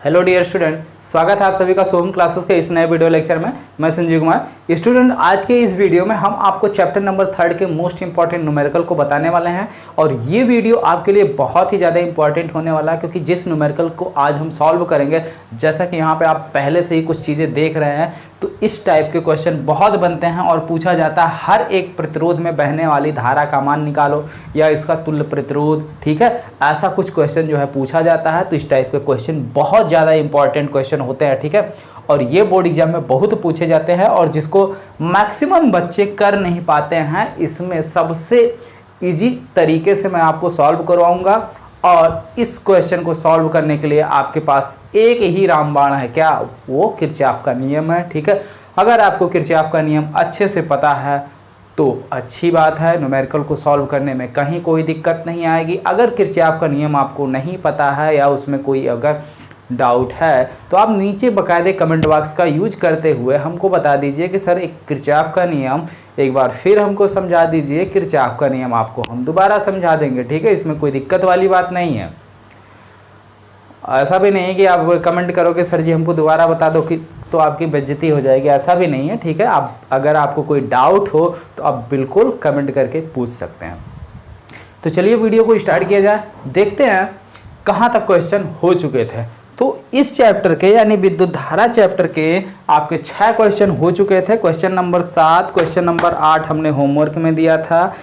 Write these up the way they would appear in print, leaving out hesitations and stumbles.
Hello dear student, स्वागत है आप सभी का सोम क्लासेस के इस नए वीडियो लेक्चर में। मैं संजीव कुमार। स्टूडेंट, आज के इस वीडियो में हम आपको चैप्टर नंबर 3 के मोस्ट इंपॉर्टेंट न्यूमेरिकल को बताने वाले हैं और ये वीडियो आपके लिए बहुत ही ज़्यादा इंपॉर्टेंट होने वाला है, क्योंकि जिस न्यूमेरिकल को आज हम सॉल्व करेंगे, जैसा कि यहाँ पे आप पहले से ही कुछ चीज़ें देख रहे हैं, तो इस टाइप के क्वेश्चन बहुत बनते हैं और पूछा जाता है हर एक प्रतिरोध में बहने वाली धारा का मान निकालो या इसका तुल्य प्रतिरोध। ठीक है, ऐसा कुछ क्वेश्चन जो है पूछा जाता है। तो इस टाइप के क्वेश्चन बहुत ज़्यादा इंपॉर्टेंट क्वेश्चन होते हैं। ठीक है, और ये बोर्ड एग्जाम में बहुत पूछे जाते हैं और जिसको मैक्सिमम बच्चे कर नहीं पाते हैं, इसमें सबसे इजी तरीके से मैं आपको सॉल्व करवाऊंगा। और इस क्वेश्चन को सॉल्व करने के लिए आपके पास एक ही रामबाण है, क्या? वो किरचॉफ का नियम है। ठीक है, अगर आपको किरचॉफ का नियम अच्छे से पता है तो अच्छी बात है, न्यूमेरिकल को सॉल्व करने में कहीं कोई दिक्कत नहीं आएगी। अगर किरचॉफ का नियम आपको नहीं पता है या उसमें कोई अगर डाउट है तो आप नीचे बकायदे कमेंट बॉक्स का यूज करते हुए हमको बता दीजिए कि सर एक किरचॉफ का नियम एक बार फिर हमको समझा दीजिए। किरचॉफ का नियम आपको हम दोबारा समझा देंगे। ठीक है, इसमें कोई दिक्कत वाली बात नहीं है। ऐसा भी नहीं है कि आप कमेंट करो कि सर जी हमको दोबारा बता दो कि तो आपकी बेइज्जती हो जाएगी, ऐसा भी नहीं है। ठीक है, आप अगर आपको कोई डाउट हो तो आप बिल्कुल कमेंट करके पूछ सकते हैं। तो चलिए वीडियो को स्टार्ट किया जाए, देखते हैं कहाँ तक क्वेश्चन हो चुके थे। तो इस चैप्टर के यानी विद्युत धारा चैप्टर के आपके 6 क्वेश्चन हो चुके थे। क्वेश्चन नंबर 7, क्वेश्चन नंबर 8 हमने होमवर्क में दिया था।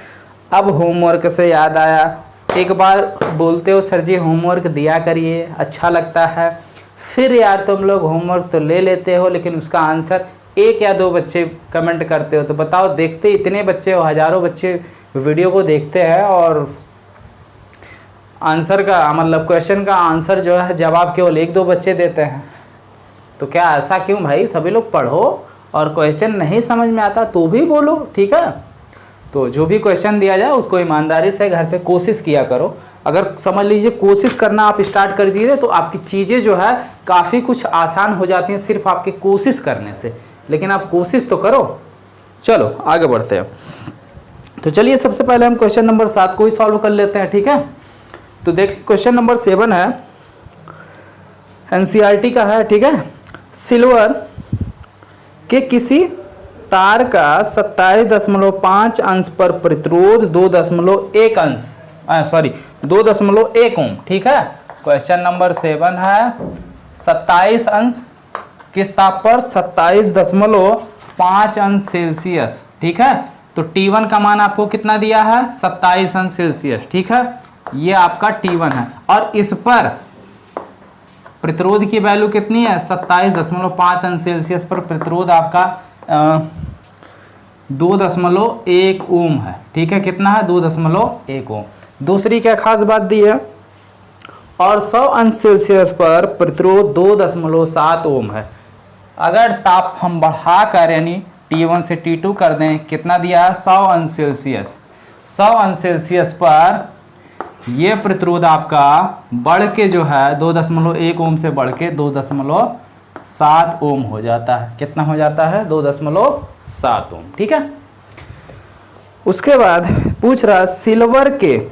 अब होमवर्क से याद आया, एक बार बोलते हो सर जी होमवर्क दिया करिए, अच्छा लगता है। फिर यार तुम लोग होमवर्क तो ले लेते हो लेकिन उसका आंसर 1 या 2 बच्चे कमेंट करते हो। तो बताओ, देखते इतने बच्चे हो, हज़ारों बच्चे वीडियो को देखते हैं और आंसर का मतलब क्वेश्चन का आंसर जो है जवाब केवल 1-2 बच्चे देते हैं। तो क्या ऐसा क्यों भाई? सभी लोग पढ़ो और क्वेश्चन नहीं समझ में आता तो भी बोलो। ठीक है, तो जो भी क्वेश्चन दिया जाए उसको ईमानदारी से घर पे कोशिश किया करो। अगर समझ लीजिए कोशिश करना आप स्टार्ट कर दीजिए तो आपकी चीज़ें जो है काफ़ी कुछ आसान हो जाती हैं सिर्फ आपकी कोशिश करने से। लेकिन आप कोशिश तो करो। चलो आगे बढ़ते हैं। तो चलिए सबसे पहले हम क्वेश्चन नंबर 7 को ही सॉल्व कर लेते हैं। ठीक है, तो देखिए क्वेश्चन नंबर 7 है, एनसीईआरटी का है। ठीक है, सिल्वर के किसी तार का 27.5 अंश पर प्रतिरोध 2.1 अंश 2.1 ओम। ठीक है, क्वेश्चन नंबर 7 है 27 अंश किस ताप पर? 27.5 अंश सेल्सियस। ठीक है, तो T1 का मान आपको कितना दिया है? 27 अंश सेल्सियस। ठीक है, ये आपका T1 है और इस पर प्रतिरोध की वैल्यू कितनी है? 27.5 अंश सेल्सियस पर प्रतिरोध आपका 2.1 ओम है। ठीक है, कितना है? 2.1 ओम। दूसरी क्या खास बात दी है? और 100 अंश सेल्सियस पर प्रतिरोध 2.7 ओम है। अगर ताप हम बढ़ाकर यानी T1 से T2 कर दें, कितना दिया है? 100 अंश सेल्सियस। 100 अंश सेल्सियस पर ये प्रतिरोध आपका बढ़ के जो है 2.1 ओम से बढ़ के 2.7 ओम हो जाता है। कितना हो जाता है? 2.7 ओम। ठीक है, उसके बाद पूछ रहा सिल्वर के,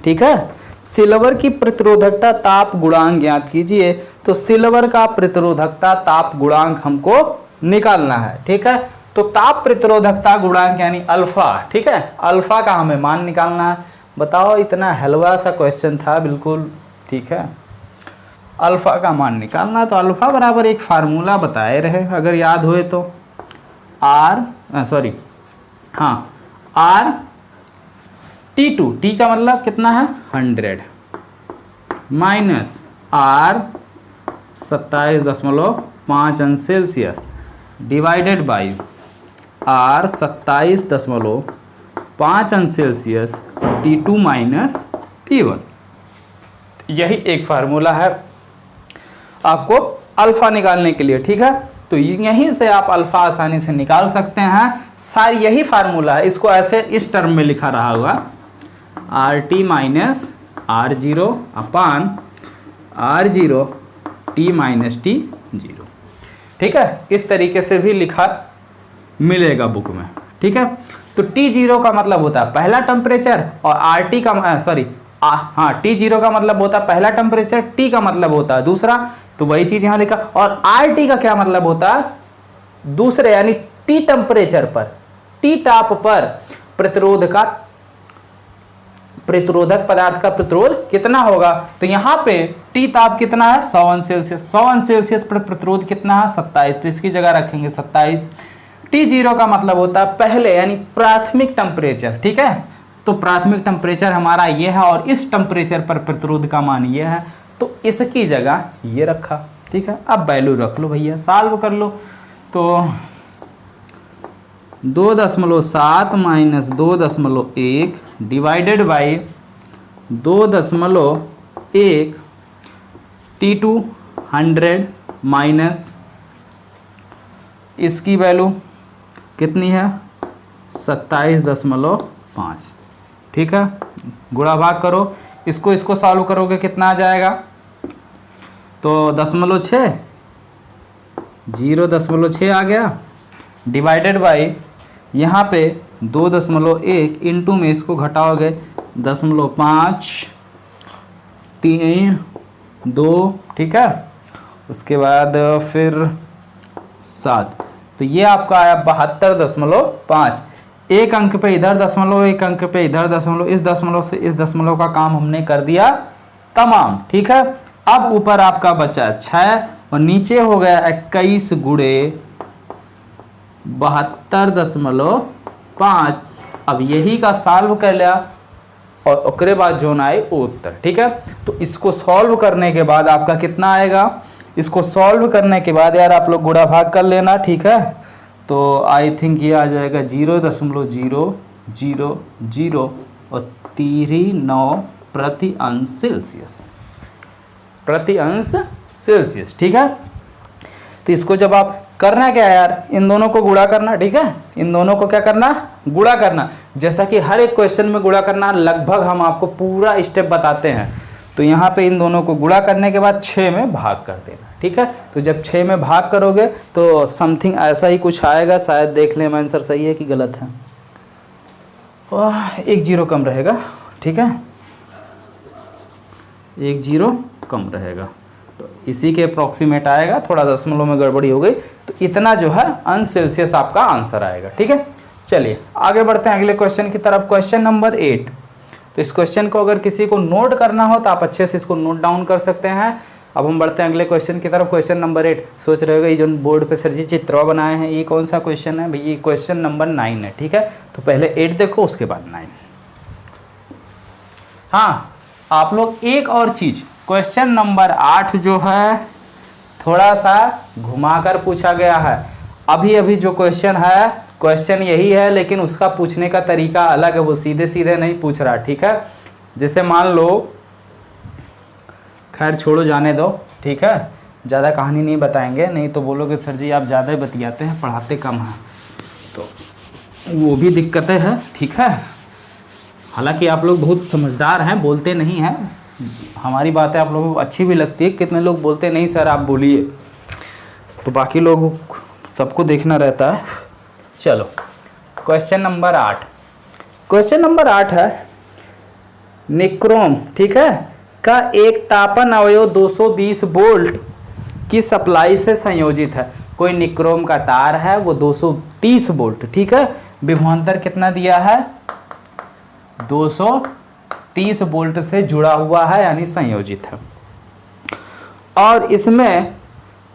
ठीक है, सिल्वर की प्रतिरोधकता ताप गुणांक ज्ञात कीजिए। तो सिल्वर का प्रतिरोधकता ताप गुणांक हमको निकालना है। ठीक है, तो ताप प्रतिरोधकता गुणांक यानी अल्फा। ठीक है, अल्फा का हमें मान निकालना है। बताओ, इतना हलवा सा क्वेश्चन था बिल्कुल। ठीक है, अल्फा का मान निकालना, तो अल्फा बराबर एक फार्मूला बताए रहे अगर याद होए तो, आर T2, टी का मतलब कितना है? 100 माइनस आर 27.5 अंश सेल्सियस डिवाइडेड बाई आर 27.5 अंश सेल्सियस T2 माइनस T1। यही एक फार्मूला है आपको अल्फा निकालने के लिए। ठीक है, तो यहीं से आप अल्फा आसानी से निकाल सकते हैं। सारी यही फार्मूला है, इसको ऐसे इस टर्म में लिखा रहा होगा, RT माइनस R0 अपान R0 T माइनस T0। ठीक है, इस तरीके से भी लिखा मिलेगा बुक में। ठीक है, तो T0 का मतलब होता है पहला टेम्परेचर और T0 का मतलब होता है पहला टेम्परेचर, T का मतलब होता है दूसरा। तो वही चीज यहां लिखा। और RT का क्या मतलब होता है, दूसरे यानी T टेम्परेचर पर, T ताप पर प्रतिरोधक पदार्थ का प्रतिरोध कितना होगा। तो यहां पे T ताप कितना है 100 अंश सेल्सियस, 100 अंश सेल्सियस पर प्रतिरोध कितना है 27, तो इसकी जगह रखेंगे 27। T0 का मतलब होता है पहले यानी प्राथमिक टेम्परेचर, ठीक है। तो प्राथमिक टेम्परेचर हमारा ये है और इस टेम्परेचर पर प्रतिरोध का मान ये है, तो इसकी जगह ये रखा, ठीक है। अब वैल्यू रख लो भैया, सॉल्व कर लो। तो 2.7 minus 2.1 divided by 2.1 T2 100 minus इसकी वैल्यू कितनी है 27.5, ठीक है। गुणा भाग करो, इसको सॉल्व करोगे कितना आ जाएगा, तो 0.6 0.6 आ गया, डिवाइडेड बाई यहाँ पे 2.1 इंटू में इसको घटाओगे 0.5 3 2, ठीक है। उसके बाद फिर 7, तो ये आपका आया 72.5। एक अंक पे इधर दशमलव, एक अंक पे इधर दशमलव, इस दशमलव से इस दशमलव का काम हमने कर दिया तमाम, ठीक है। अब ऊपर आपका बचा 6 और नीचे हो गया 21 गुणे 72.5। अब यही का सॉल्व कर लिया और उसके बाद जो आए वो उत्तर, ठीक है। तो इसको सॉल्व करने के बाद आपका कितना आएगा, इसको सॉल्व करने के बाद यार आप लोग गुणा भाग कर लेना, ठीक है। तो आई थिंक ये आ जाएगा 0.000 और 39 प्रति अंश सेल्सियस, प्रति अंश सेल्सियस, ठीक है। तो इसको जब आप करना क्या है यार, इन दोनों को गुणा करना, ठीक है। इन दोनों को क्या करना, गुणा करना। जैसा कि हर एक क्वेश्चन में गुणा करना लगभग हम आपको पूरा स्टेप बताते हैं। तो यहाँ पे इन दोनों को गुणा करने के बाद 6 में भाग कर देना, ठीक है। तो जब 6 में भाग करोगे तो समथिंग ऐसा ही कुछ आएगा, शायद देख लें आंसर सही है कि गलत है। 1 0 कम रहेगा, ठीक है, 1 0 कम रहेगा, तो इसी के अप्रॉक्सीमेट आएगा, थोड़ा दशमलव में गड़बड़ी हो गई। तो इतना जो है अंश सेल्सियस आपका आंसर आएगा, ठीक है। चलिए आगे बढ़ते हैं अगले क्वेश्चन की तरफ, क्वेश्चन नंबर 8। तो इस क्वेश्चन को अगर किसी को नोट करना हो तो आप अच्छे से इसको नोट डाउन कर सकते हैं। अब हम बढ़ते हैं अगले क्वेश्चन की तरफ, क्वेश्चन नंबर 8। सोच रहे होगा ये जो बोर्ड पे सर जी चित्र बनाए हैं ये कौन सा क्वेश्चन है, भाई ये क्वेश्चन नंबर 9 है, ठीक है। तो पहले 8 देखो उसके बाद 9। हाँ आप लोग एक और चीज, क्वेश्चन नंबर 8 जो है थोड़ा सा घुमाकर पूछा गया है। अभी अभी जो क्वेश्चन है, क्वेश्चन यही है लेकिन उसका पूछने का तरीका अलग है, वो सीधे सीधे नहीं पूछ रहा, ठीक है। जैसे मान लो, खैर छोड़ो जाने दो, ठीक है, ज़्यादा कहानी नहीं बताएंगे, नहीं तो बोलोगे सर जी आप ज़्यादा ही बतियाते हैं, पढ़ाते कम हैं, तो वो भी दिक्कतें हैं, ठीक है। हालांकि आप लोग बहुत समझदार हैं, बोलते नहीं हैं, हमारी बातें आप लोगों को अच्छी भी लगती है। कितने लोग बोलते नहीं सर आप बोलिए, तो बाकी लोगों सबको देखना रहता है। चलो क्वेश्चन नंबर 8, क्वेश्चन नंबर 8 है निक्रोम, ठीक है, का एक तापन अवयव 220 वोल्ट की सप्लाई से संयोजित है। कोई निक्रोम का तार है वो 230 वोल्ट, ठीक है, विभवांतर कितना दिया है 230 वोल्ट से जुड़ा हुआ है यानी संयोजित है, और इसमें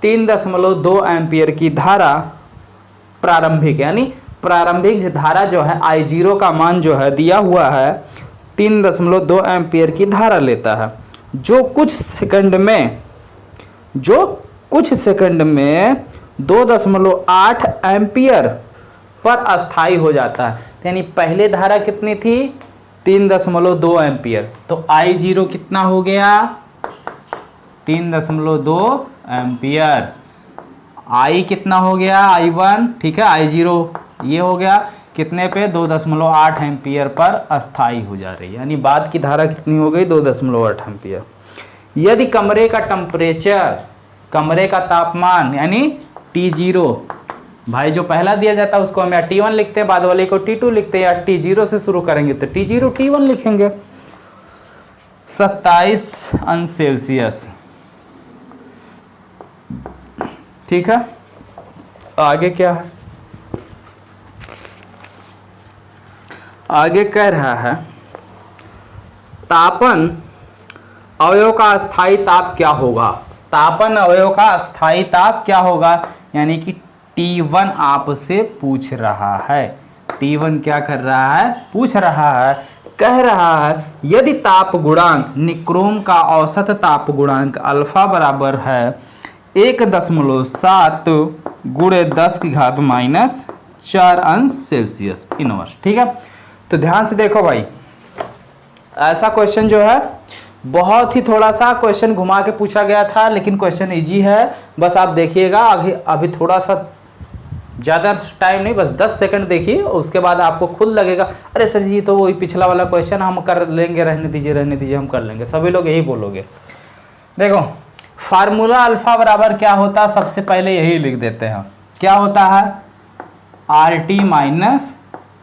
3.2 एम्पियर की धारा प्रारंभिक यानी प्रारंभिक धारा जो है I0 का मान जो है दिया हुआ है 3.2 एम्पियर की धारा लेता है, जो कुछ सेकंड में 2.8 एम्पियर पर अस्थाई हो जाता है। यानी पहले धारा कितनी थी 3.2 एम्पियर, तो I0 कितना हो गया 3.2 एम्पियर, I कितना हो गया I1, ठीक है, I0 ये हो गया कितने पे 2.8 एम्पियर पर अस्थाई हो जा रही है, यानी बाद की धारा कितनी हो गई 2.8 एम्पियर। यदि कमरे का टेम्परेचर, कमरे का तापमान यानी T0, भाई जो पहला दिया जाता है उसको हम या T1 लिखते हैं, बाद वाले को T2 लिखते हैं, या T0 से शुरू करेंगे तो T0 T1 लिखेंगे, 27 अंश सेल्सियस, ठीक है, आगे क्या है, आगे कह रहा है तापन अवयव का स्थायी ताप क्या होगा। तापन अवयव का स्थायी ताप क्या होगा, यानी कि T1 आपसे पूछ रहा है। T1 क्या कर रहा है, पूछ रहा है, कह रहा है यदि ताप गुणांक निक्रोम का औसत ताप गुणांक अल्फा बराबर है 1.7 गुणे 10 की घात -4 अंश सेल्सियस इनवर्स। ठीक है, तो ध्यान से देखो भाई, ऐसा क्वेश्चन जो है बहुत ही थोड़ा सा क्वेश्चन घुमा के पूछा गया था, लेकिन क्वेश्चन इजी है। बस आप देखिएगा, अभी थोड़ा सा ज़्यादा टाइम नहीं, बस 10 सेकंड देखिए, उसके बाद आपको खुद लगेगा अरे सर जी तो वही पिछला वाला क्वेश्चन हम कर लेंगे, रहने दीजिए हम कर लेंगे। सभी लोग यही बोलोगे। देखो फार्मूला अल्फा बराबर क्या होता है, सबसे पहले यही लिख देते हैं। क्या होता है, RT माइनस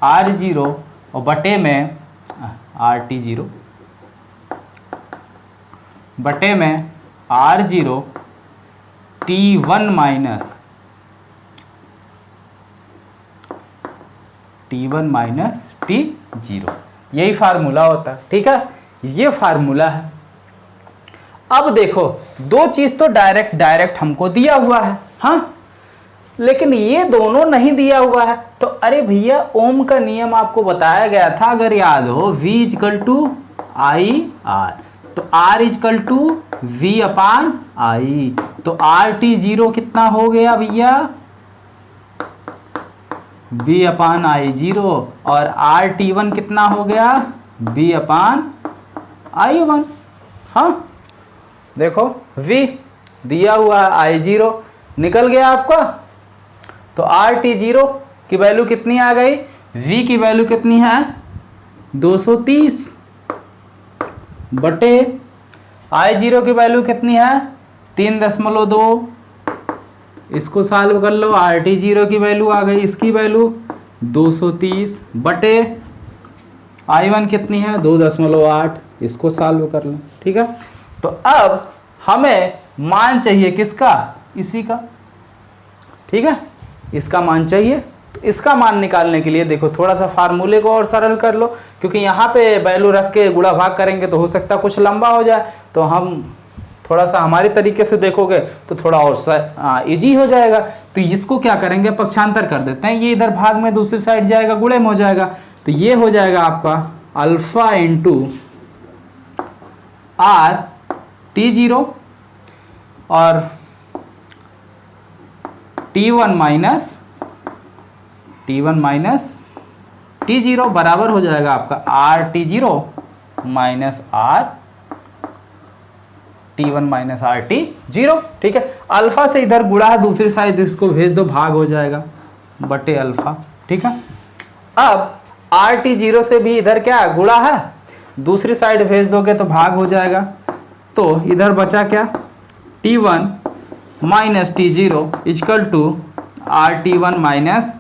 R0 और बटे में RT0 बटे में R0 T1 माइनस T0, यही फार्मूला होता है। ठीक है, ये फार्मूला है। अब देखो दो चीज तो डायरेक्ट हमको दिया हुआ है, हाँ, लेकिन ये दोनों नहीं दिया हुआ है। तो अरे भैया ओम का नियम आपको बताया गया था, अगर याद हो, V = I/R, तो R = V/I, तो RT0 कितना हो गया भैया, V/I0, और RT1 कितना हो गया, V/I1। हाँ देखो V दिया हुआ है, I0 निकल गया आपका, तो RT0 की वैल्यू कितनी आ गई, V की वैल्यू कितनी है 230 बटे I0 की वैल्यू कितनी है 3.2, इसको सॉल्व कर लो, RT0 की वैल्यू आ गई, इसकी वैल्यू 230 बटे I1 कितनी है 2.8, इसको सॉल्व कर लो। ठीक है, तो अब हमें मान चाहिए किसका, इसी का। ठीक है, इसका मान चाहिए, तो इसका मान निकालने के लिए देखो थोड़ा सा फार्मूले को और सरल कर लो, क्योंकि यहाँ पे वैल्यू रख के गुणा भाग करेंगे तो हो सकता है कुछ लंबा हो जाए, तो हम थोड़ा सा हमारे तरीके से देखोगे तो थोड़ा और इजी हो जाएगा। तो इसको क्या करेंगे, पक्षांतर कर देते हैं, ये इधर भाग में दूसरी साइड जाएगा, गुणे में हो जाएगा, तो ये हो जाएगा आपका अल्फा इंटू RT0 और T1 माइनस T0 बराबर हो जाएगा आपका RT0 minus T1 minus RT0। ठीक है, अल्फा से इधर गुणा है, दूसरी साइड इसको भेज दो, भाग हो जाएगा बटे अल्फा। ठीक है, अब RT0 से भी इधर क्या गुणा है, दूसरी साइड भेज दोगे तो भाग हो जाएगा, तो इधर बचा क्या, T1 minus T0 equal to RT1 minus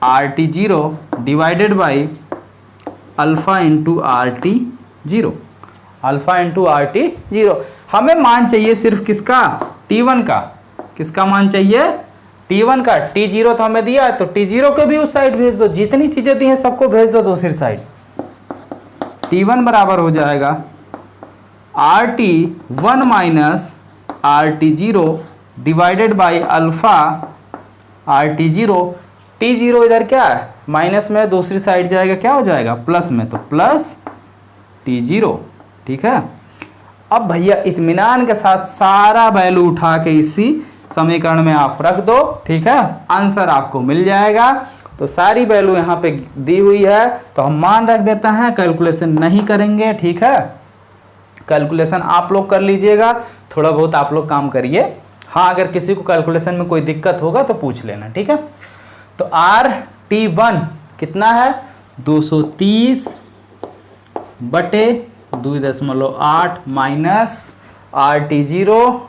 RT0 divided by alpha into RT0, alpha into RT0। हमें मान चाहिए सिर्फ किसका, T1 का। किसका मान चाहिए, T1 का। T0 तो हमें दिया है, तो T0 को भी उस साइड भेज दो, जितनी चीजें दी हैं सबको भेज दो दूसरी साइड। T1 बराबर हो जाएगा RT1 minus RT0 divided by alpha RT0। T0 इधर क्या है, माइनस में, दूसरी साइड जाएगा, क्या हो जाएगा प्लस में, तो प्लस T0। ठीक है, अब भैया इत्मीनान के साथ सारा वैल्यू उठा के इसी समीकरण में आप रख दो। ठीक है, आंसर आपको मिल जाएगा। तो सारी वैल्यू यहाँ पे दी हुई है, तो हम मान रख देते हैं, कैलकुलेशन नहीं करेंगे। ठीक है, कैलकुलेशन आप लोग कर लीजिएगा, थोड़ा बहुत आप लोग काम करिए। हाँ, अगर किसी को कैलकुलेशन में कोई दिक्कत होगा तो पूछ लेना। ठीक है, तो RT1 कितना है 230 बटे 2.8 माइनस RT0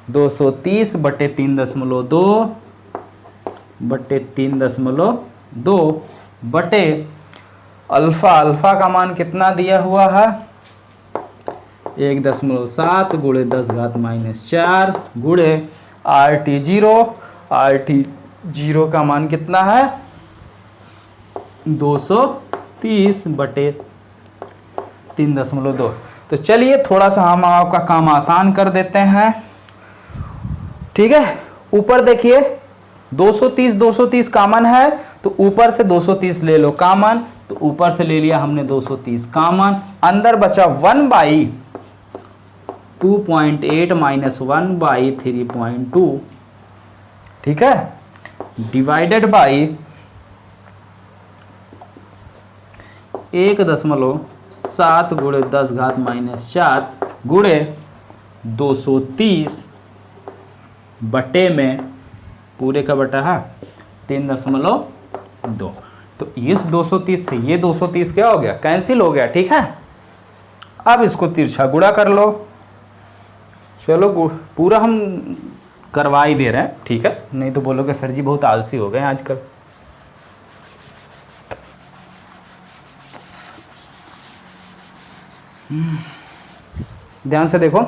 230 बटे 3.2 बटे 3.2 बटे अल्फा का मान कितना दिया हुआ है 1.7 गुणे 10 घात -4 गुणे RT0 का मान कितना है 230 बटे 3.2। तो चलिए थोड़ा सा हम आपका काम आसान कर देते हैं, ठीक है। ऊपर देखिए 230 कामन है, तो ऊपर से 230 ले लो कामन, तो ऊपर से ले लिया हमने 230 कामन। अंदर बचा 1/2.8 माइनस 1/3.2, ठीक है, डिवाइडेड बाई 1.7 गुणे 10 घात माइनस 4 गुणे 230 बटे में पूरे का बटा है 3.2। तो इस 230 से ये 230 क्या हो गया, कैंसिल हो गया, ठीक है। अब इसको तिरछा गुणा कर लो। चलो पूरा हम करवा ही दे रहे हैं, ठीक है, नहीं तो बोलोगे सर जी बहुत आलसी हो गए आजकल। ध्यान से देखो,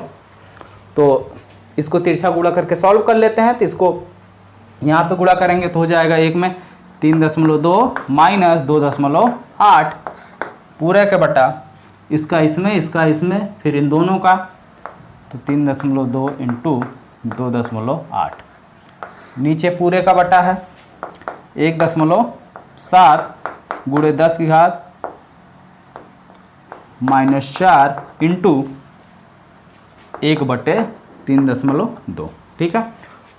तो इसको तिरछा गुणा करके सॉल्व कर लेते हैं। तो इसको यहाँ पे गुणा करेंगे तो हो जाएगा एक में 3.2 माइनस 2.8 पूरे का बटा इसका इसमें फिर इन दोनों का, तो 3.2 इंटू 2.8 नीचे पूरे का बटा है 1.7 गुणे 10 की घात माइनस 4 इंटू 1/3.2, ठीक है।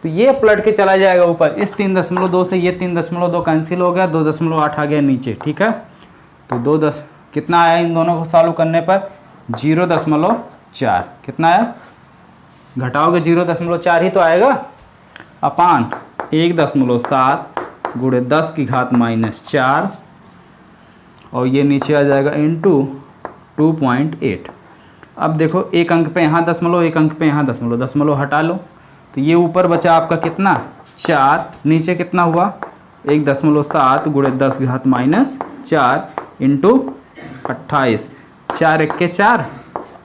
तो ये पलट के चला जाएगा ऊपर, इस 3.2 से ये 3.2 कैंसिल हो गया, 2.8 आ गया नीचे, ठीक है। तो 2 कितना आया इन दोनों को सॉल्व करने पर 0.4 कितना आया, घटाओगे 0.4 ही तो आएगा, अपान 1.7 गुणे 10 की घात माइनस 4 और ये नीचे आ जाएगा इंटू 2.8। अब देखो एक अंक पे यहाँ दशमलव, एक अंक पे यहाँ दशमलव, दशमलव हटा लो, तो ये ऊपर बचा आपका कितना 4, नीचे कितना हुआ 1.7 गुणे 10 की घात माइनस 4 इंटू 28, 4 1 के 4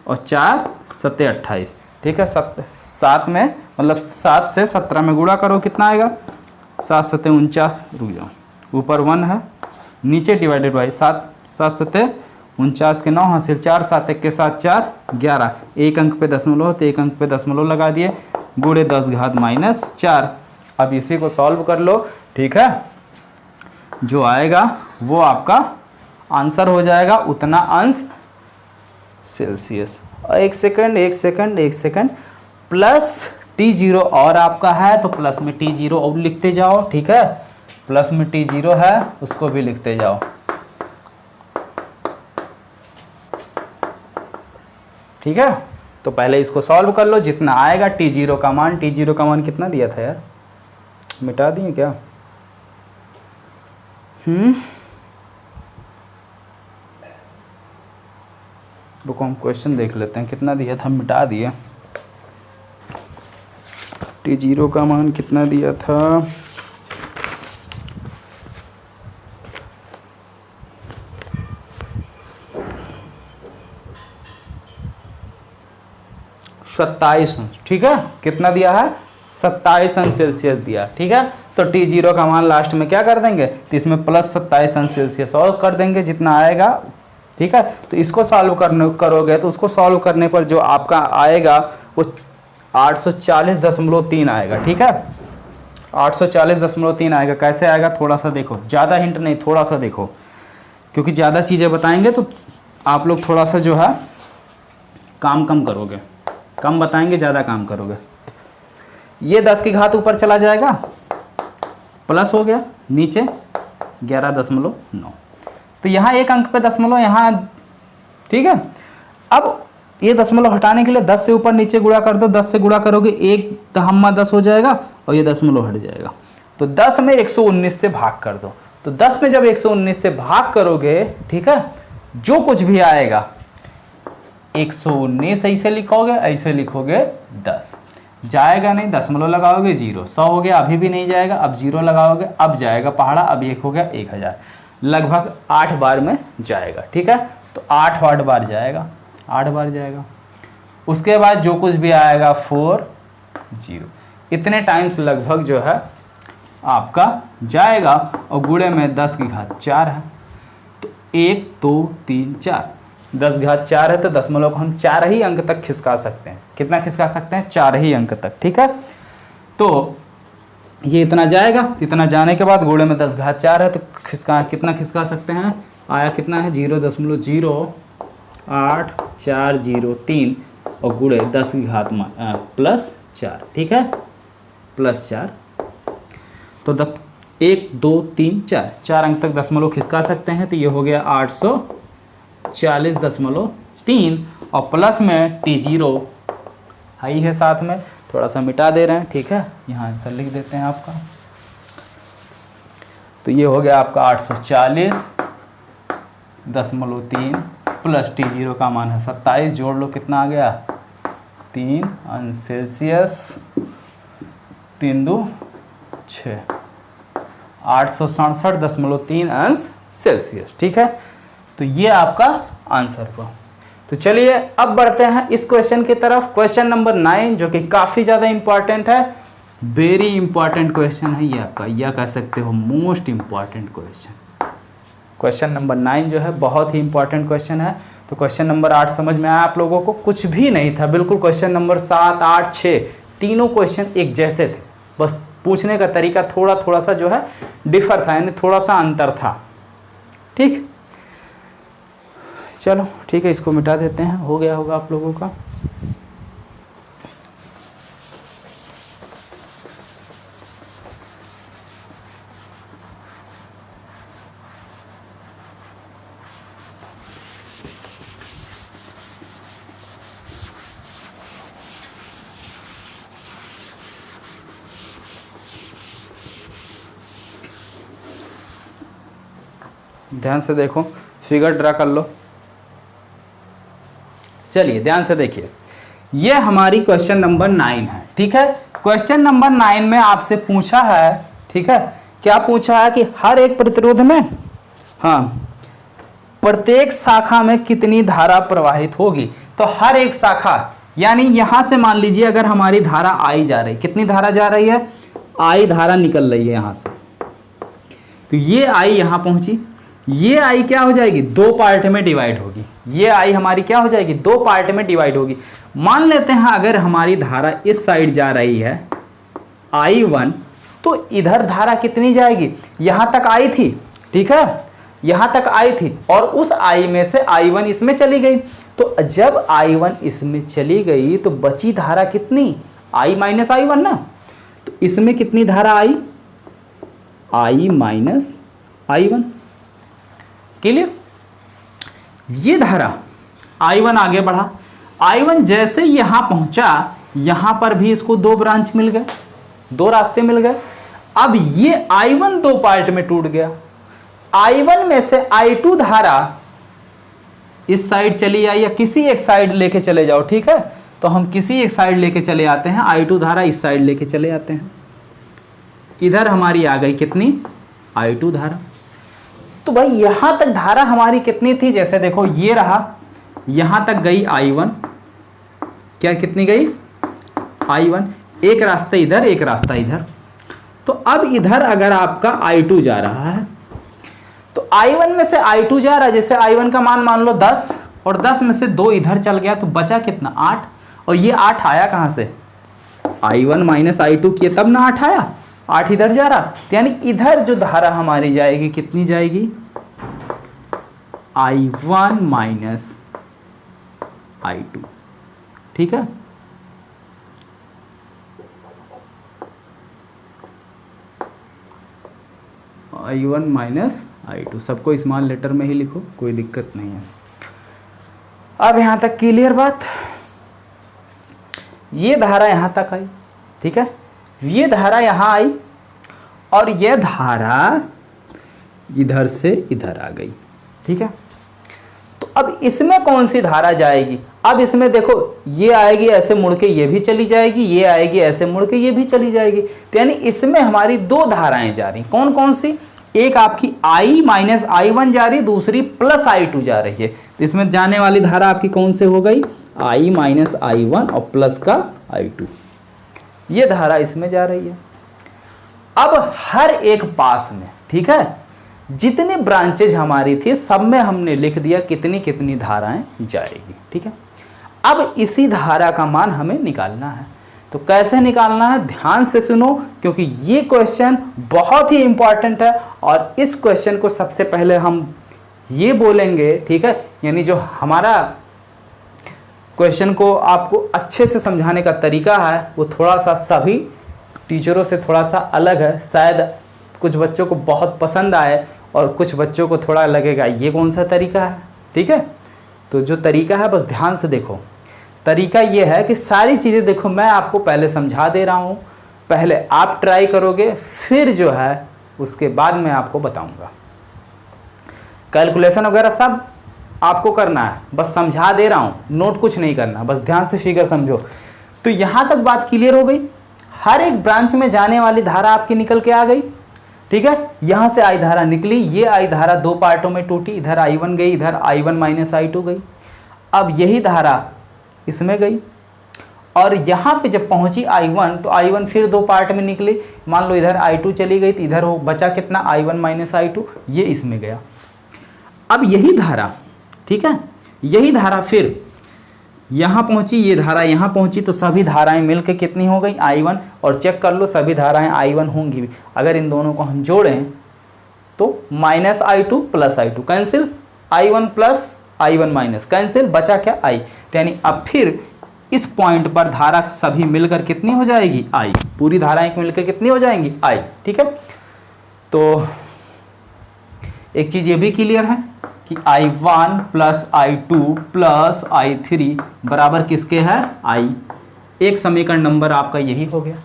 और 4 7 28, ठीक है। 7 में मतलब 7 से 17 में गुणा करो कितना आएगा 7 7 49, रुक जाओ ऊपर 1 है, नीचे डिवाइडेड बाई 7 7 7 49 के 9 हासिल 4 7 1 के 7 4 11, एक अंक पे दशमलव तो एक अंक पे दशमलव लगा दिए गुणे 10 घात माइनस 4। अब इसी को सॉल्व कर लो, ठीक है, जो आएगा वो आपका आंसर हो जाएगा उतना अंश सेल्सियस। एक सेकंड प्लस T0 और आपका है तो प्लस में T0 और लिखते जाओ, ठीक है, प्लस में T0 है उसको भी लिखते जाओ, ठीक है। तो पहले इसको सॉल्व कर लो, जितना आएगा T0 का मान कितना दिया था यार, मिटा दिए क्या, रुको हम क्वेश्चन देख लेते हैं कितना दिया था, मिटा दिए। T0 का मान कितना दिया था, सत्ताईस अंश, ठीक है, कितना दिया है 27 अंश सेल्सियस दिया, ठीक है। तो T0 का मान लास्ट में क्या कर देंगे, तो इसमें प्लस 27 अंश सेल्सियस और कर देंगे जितना आएगा, ठीक है। तो इसको सॉल्व करोगे तो उसको सॉल्व करने पर जो आपका आएगा वो 840.3 आएगा, ठीक है, 840.3 आएगा। कैसे आएगा थोड़ा सा देखो, ज़्यादा हिंट नहीं थोड़ा सा देखो, क्योंकि ज़्यादा चीज़ें बताएंगे तो आप लोग थोड़ा सा जो है काम कम करोगे, कम बताएंगे ज़्यादा काम करोगे। ये 10 की घात ऊपर चला जाएगा, प्लस हो गया, नीचे 11.9, तो यहाँ एक अंक पे दशमलव यहाँ, ठीक है। अब ये दशमलव हटाने के लिए 10 से ऊपर नीचे गुणा कर दो, 10 से गुणा करोगे 1 दहम्मा 10 हो जाएगा और ये दशमलव हट जाएगा। तो 10 में 119 से भाग कर दो, तो 10 में जब 119 से भाग करोगे, ठीक है, जो कुछ भी आएगा 119 ऐसे लिखोगे 10, जाएगा नहीं, दशमलव लगाओगे 0, 100 हो गया, अभी भी नहीं जाएगा, अब 0 लगाओगे अब जाएगा पहाड़ा, अब 1 हो गया 1000, लगभग 8 बार में जाएगा, ठीक है। तो 8 बार जाएगा, 8 बार जाएगा। उसके बाद जो कुछ भी आएगा 4 0, इतने टाइम्स लगभग जो है आपका जाएगा, और गुणे में 10 की घात 4 है, तो 1 2 3 4, 10 घात 4 है तो दशमलव को हम 4 ही अंक तक खिसका सकते हैं। कितना खिसका सकते हैं? 4 ही अंक तक। ठीक है, तो ये इतना जाएगा, इतना जाने के बाद गुणे में 10 घात 4 है तो कितना खिसका सकते हैं? आया कितना है? 0.08403 और गुणे 10 की घात प्लस 4। ठीक है, प्लस 4, तो 1 2 3 4, 4 अंक तक दशमलव खिसका सकते हैं। तो ये हो गया 840.3 और प्लस में T0 हाई है साथ में, थोड़ा सा मिटा दे रहे हैं। ठीक है, यहाँ आंसर लिख देते हैं आपका। तो ये हो गया आपका 840.3 प्लस T0 का मान है 27, जोड़ लो कितना आ गया? 3 अंश सेल्सियस, 3 2 6, 867.3 अंश सेल्सियस। ठीक है, तो ये आपका आंसर हुआ। तो चलिए अब बढ़ते हैं इस क्वेश्चन की तरफ। क्वेश्चन नंबर 9 जो कि काफ़ी ज़्यादा इंपॉर्टेंट है, वेरी इंपॉर्टेंट क्वेश्चन है ये आपका, या कह सकते हो most important question. Question number 9 जो है बहुत ही इंपॉर्टेंट क्वेश्चन है। तो क्वेश्चन नंबर 8 समझ में आया आप लोगों को? कुछ भी नहीं था, बिल्कुल क्वेश्चन नंबर 7 8 6 तीनों क्वेश्चन एक जैसे थे, बस पूछने का तरीका थोड़ा सा जो है डिफर था, यानी थोड़ा सा अंतर था। ठीक, चलो ठीक है, इसको मिटा देते हैं, हो गया होगा आप लोगों का। ध्यान से देखो, फिगर ड्रा कर लो। चलिए ध्यान से देखिए, ये हमारी क्वेश्चन नंबर 9 है। ठीक है, क्वेश्चन नंबर 9 में आपसे पूछा है, ठीक है, क्या पूछा है कि हर एक प्रतिरोध में, हाँ, प्रत्येक शाखा में कितनी धारा प्रवाहित होगी। तो हर एक शाखा, यानी यहां से मान लीजिए अगर हमारी धारा आई जा रही, कितनी धारा जा रही है? आई धारा निकल रही है यहां से, तो ये आई यहां पहुंची, ये आई क्या हो जाएगी? 2 पार्ट में डिवाइड होगी। ये आई हमारी क्या हो जाएगी? 2 पार्ट में डिवाइड होगी। मान लेते हैं अगर हमारी धारा इस साइड जा रही है I1, तो इधर धारा कितनी जाएगी? यहां तक आई थी, ठीक है, यहां तक आई थी, और उस I में से I1 इसमें चली गई। तो जब I1 इसमें चली गई तो बची धारा कितनी? I माइनस I1 ना, तो इसमें कितनी धारा आई? I minus I1। क्लियर? ये धारा I1 आगे बढ़ा, I1 जैसे यहां पहुंचा, यहां पर भी इसको 2 ब्रांच मिल गए, 2 रास्ते मिल गए। अब ये I1 2 पार्ट में टूट गया। I1 में से I2 धारा इस साइड चली आई, या किसी एक साइड लेके चले जाओ, ठीक है, तो हम किसी एक साइड लेके चले आते हैं, I2 धारा इस साइड लेके चले आते हैं। इधर हमारी आ गई कितनी? I2 धारा। तो भाई यहां तक धारा हमारी कितनी थी? जैसे देखो ये रहा, यहां तक गई I1, क्या कितनी गई? I1, एक रास्ता इधर, एक रास्ता इधर। तो अब इधर अगर आपका I2 जा रहा है, तो I1 में से I2 जा रहा है, जैसे I1 का मान लो 10, और 10 में से 2 इधर चल गया, तो बचा कितना? 8। और ये 8 आया कहां से? I1 माइनस I2 किए तब ना 8 आया, 8 इधर जा रहा, तो यानी इधर जो धारा हमारी जाएगी कितनी जाएगी? I1 minus I2। ठीक है, I1 माइनस I2, सबको स्मॉल लेटर में ही लिखो, कोई दिक्कत नहीं है। अब यहां तक क्लियर बात? ये धारा यहां तक आई, ठीक है, ये धारा यहां आई, और ये धारा इधर से इधर आ गई, ठीक है। तो अब इसमें कौन सी धारा जाएगी? अब इसमें देखो, ये आएगी ऐसे मुड़ के ये भी चली जाएगी, ये आएगी ऐसे मुड़ के ये भी चली जाएगी, तो यानी इसमें हमारी 2 धाराएं जा रही। कौन कौन सी? एक आपकी I माइनस I1 जा रही, दूसरी प्लस I2 जा रही है। तो इसमें जाने वाली धारा आपकी कौन से हो गई? I माइनस I1 और प्लस का I2। ये धारा इसमें जा रही है। अब हर एक पास में, ठीक है, जितनी ब्रांचेज हमारी थी सब में हमने लिख दिया कितनी कितनी धाराएं जाएगी, ठीक है। अब इसी धारा का मान हमें निकालना है। तो कैसे निकालना है, ध्यान से सुनो, क्योंकि ये क्वेश्चन बहुत ही इंपॉर्टेंट है। और इस क्वेश्चन को सबसे पहले हम ये बोलेंगे, ठीक है, यानी जो हमारा क्वेश्चन को आपको अच्छे से समझाने का तरीका है वो थोड़ा सा सभी टीचरों से थोड़ा सा अलग है। शायद कुछ बच्चों को बहुत पसंद आए और कुछ बच्चों को थोड़ा लगेगा ये कौन सा तरीका है, ठीक है। तो जो तरीका है बस ध्यान से देखो। तरीका ये है कि सारी चीज़ें देखो, मैं आपको पहले समझा दे रहा हूँ, पहले आप ट्राई करोगे, फिर जो है उसके बाद मैं आपको बताऊँगा। कैलकुलेशन वगैरह सब आपको करना है, बस समझा दे रहा हूँ, नोट कुछ नहीं करना, बस ध्यान से फिगर समझो। तो यहाँ तक बात क्लियर हो गई। हर एक ब्रांच में जाने वाली धारा आपकी निकल के आ गई, ठीक है। यहाँ से आई धारा निकली, ये आई धारा दो पार्टों में टूटी, इधर I1 गई, इधर I1 माइनस I2 गई। अब यही धारा इसमें गई और यहाँ पे जब पहुँची I1 तो I1 फिर दो पार्ट में निकली। मान लो इधर I2 चली गई तो इधर हो बचा कितना I1 माइनस I2, ये इसमें गया। अब यही धारा, ठीक है, यही धारा फिर यहाँ पहुँची, ये धारा यहाँ पहुँची, तो सभी धाराएं मिलकर कितनी हो गई I1। और चेक कर लो सभी धाराएं I1 होंगी भी। अगर इन दोनों को हम जोड़ें तो minus I2 plus I2 cancel, I1 plus I1 minus cancel, बचा क्या I। यानी अब फिर इस पॉइंट पर धारा सभी मिलकर कितनी हो जाएगी I, पूरी धाराएं मिलकर कितनी हो जाएंगी I, ठीक है। तो एक चीज़ ये भी क्लियर है कि I1 plus I2 plus I3 बराबर किसके है I। एक समीकरण नंबर आपका यही हो गया।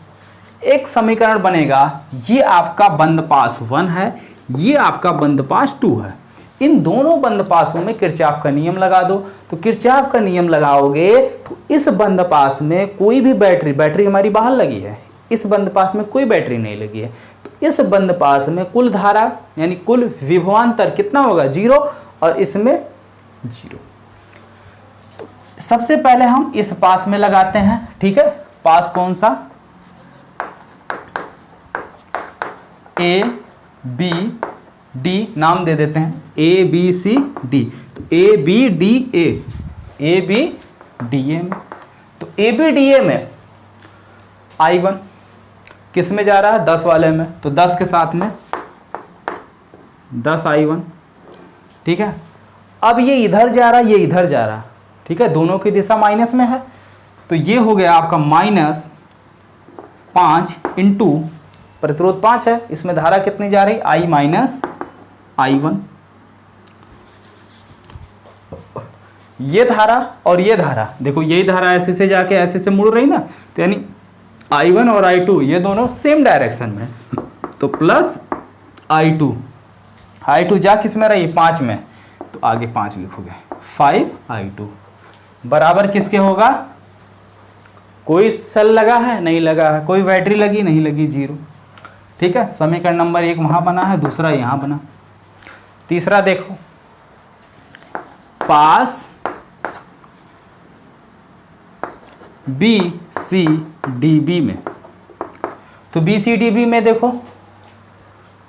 एक समीकरण बनेगा, ये आपका बंद पास 1 है, ये आपका बंद पास 2 है। इन दोनों बंद पासों में किरचॉफ का नियम लगा दो। तो किरचॉफ का नियम लगाओगे तो इस बंद पास में कोई भी बैटरी हमारी बाहर लगी है, इस बंद पास में कोई बैटरी नहीं लगी है, तो इस बंद पास में कुल धारा यानी कुल विभवांतर कितना होगा 0 और इसमें 0। तो सबसे पहले हम इस पास में लगाते हैं, ठीक है। पास कौन सा, A B D नाम दे देते हैं, A B C D। तो A B D A, A B D A में, तो A B D A में I1 किस में जा रहा है 10 वाले में, तो 10 के साथ में 10 I1, ठीक है। अब ये इधर जा रहा है, ये इधर जा रहा है, ठीक है, दोनों की दिशा माइनस में है। तो ये हो गया आपका -5 इंटू प्रतिरोध 5 है, इसमें धारा कितनी जा रही I माइनस I1। ये धारा और ये धारा देखो, यही धारा ऐसे से जाके ऐसे से मुड़ रही ना, तो यानी I1 और I2 ये दोनों सेम डायरेक्शन में, तो प्लस I2 जा किस में रही 5 में, तो आगे 5 लिखोगे 5 I2 बराबर किसके होगा, कोई सेल लगा है नहीं लगा है, कोई बैटरी लगी नहीं लगी 0, ठीक है। समीकरण नंबर 1 वहां बना है, दूसरा यहां बना। तीसरा देखो, पास B C D B में, तो B C D B में देखो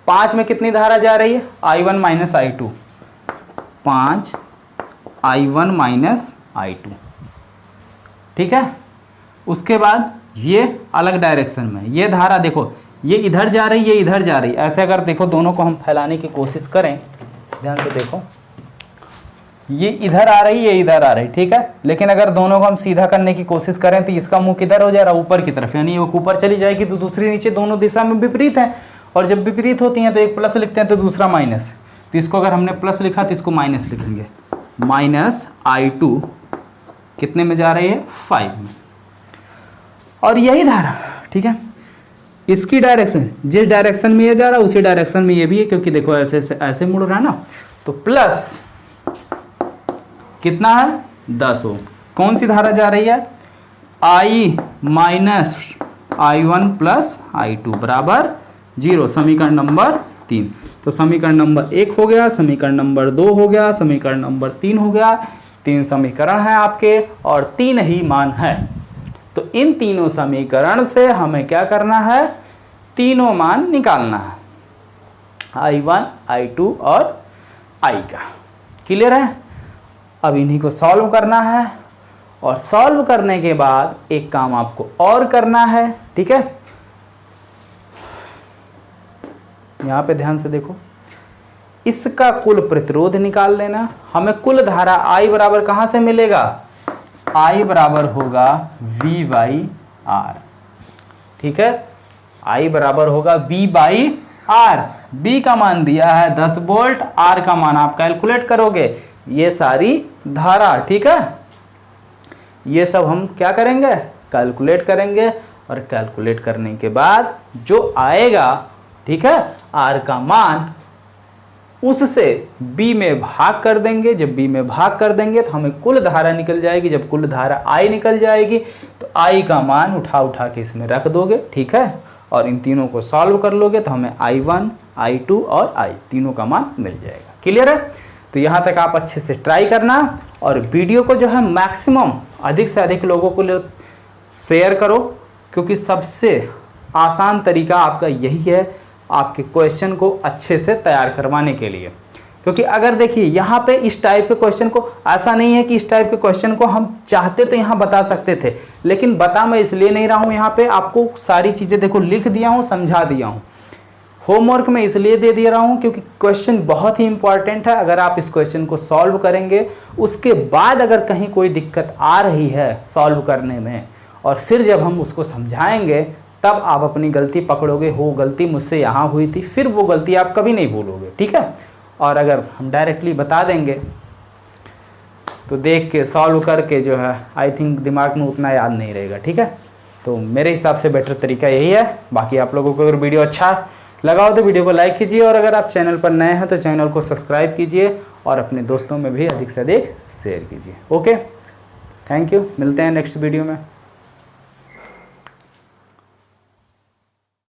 5 में कितनी धारा जा रही है I1 minus I2, 5 I1 minus I2, ठीक है। उसके बाद ये अलग डायरेक्शन में, ये धारा देखो ये इधर जा रही ये इधर जा रही, ऐसे अगर देखो दोनों को हम फैलाने की कोशिश करें, ध्यान से देखो, ये इधर आ रही ये इधर आ रही, ठीक है। लेकिन अगर दोनों को हम सीधा करने की कोशिश करें तो इसका मुंह किधर हो जा रहा है ऊपर की तरफ, यानी वो ऊपर चली जाएगी, तो दूसरी नीचे, दोनों दिशा में विपरीत है। और जब विपरीत होती हैं तो एक प्लस लिखते हैं तो दूसरा माइनस, तो इसको अगर हमने प्लस लिखा तो इसको माइनस लिखेंगे, माइनस I2 कितने में जा रही है 5 में। और यही धारा, ठीक है, इसकी डायरेक्शन जिस डायरेक्शन में ये जा रहा है उसी डायरेक्शन में ये भी है, क्योंकि देखो ऐसे ऐसे मुड़ रहा है ना, तो प्लस कितना है 10 ओम। कौन सी धारा जा रही है I minus I1 plus I2 बराबर 0, समीकरण नंबर 3। तो समीकरण नंबर 1 हो गया, समीकरण नंबर 2 हो गया, समीकरण नंबर 3 हो गया। 3 समीकरण हैं आपके और 3 ही मान है। तो इन तीनों समीकरण से हमें क्या करना है, तीनों मान निकालना है, I1, I2 और I का। क्लियर है? अब इन्हीं को सॉल्व करना है और सॉल्व करने के बाद एक काम आपको और करना है। ठीक है, यहां पे ध्यान से देखो, इसका कुल प्रतिरोध निकाल लेना। हमें कुल धारा I बराबर कहां से मिलेगा, I बराबर होगा V बाई आर। ठीक है, I बराबर होगा V बाई आर। B का मान दिया है 10 वोल्ट, R का मान आप कैलकुलेट करोगे, ये सारी धारा। ठीक है, ये सब हम क्या करेंगे, कैलकुलेट करेंगे और कैलकुलेट करने के बाद जो आएगा, ठीक है, R का मान, उससे B में भाग कर देंगे। जब B में भाग कर देंगे तो हमें कुल धारा निकल जाएगी। जब कुल धारा I निकल जाएगी तो I का मान उठा उठा के इसमें रख दोगे। ठीक है, और इन तीनों को सॉल्व कर लोगे तो हमें I1, I2 और I तीनों का मान मिल जाएगा। क्लियर है? तो यहाँ तक आप अच्छे से ट्राई करना और वीडियो को जो है मैक्सिमम अधिक से अधिक लोगों को शेयर करो, क्योंकि सबसे आसान तरीका आपका यही है आपके क्वेश्चन को अच्छे से तैयार करवाने के लिए। क्योंकि अगर देखिए यहाँ पे इस टाइप के क्वेश्चन को, ऐसा नहीं है कि इस टाइप के क्वेश्चन को हम चाहते तो यहाँ बता सकते थे, लेकिन बता मैं इसलिए नहीं रहा हूँ। यहाँ पे आपको सारी चीज़ें देखो लिख दिया हूँ, समझा दिया हूँ। होमवर्क में इसलिए दे दे रहा हूँ क्योंकि क्वेश्चन बहुत ही इंपॉर्टेंट है। अगर आप इस क्वेश्चन को सॉल्व करेंगे, उसके बाद अगर कहीं कोई दिक्कत आ रही है सॉल्व करने में, और फिर जब हम उसको समझाएंगे, तब आप अपनी गलती पकड़ोगे, हो गलती मुझसे यहाँ हुई थी, फिर वो गलती आप कभी नहीं भूलोगे। ठीक है, और अगर हम डायरेक्टली बता देंगे तो देख के सॉल्व करके जो है आई थिंक दिमाग में उतना याद नहीं रहेगा। ठीक है, तो मेरे हिसाब से बेटर तरीका यही है। बाकी आप लोगों को अगर वीडियो अच्छा लगा हो तो वीडियो को लाइक कीजिए, और अगर आप चैनल पर नए हैं तो चैनल को सब्सक्राइब कीजिए और अपने दोस्तों में भी अधिक से अधिक शेयर कीजिए। ओके, थैंक यू, मिलते हैं नेक्स्ट वीडियो में।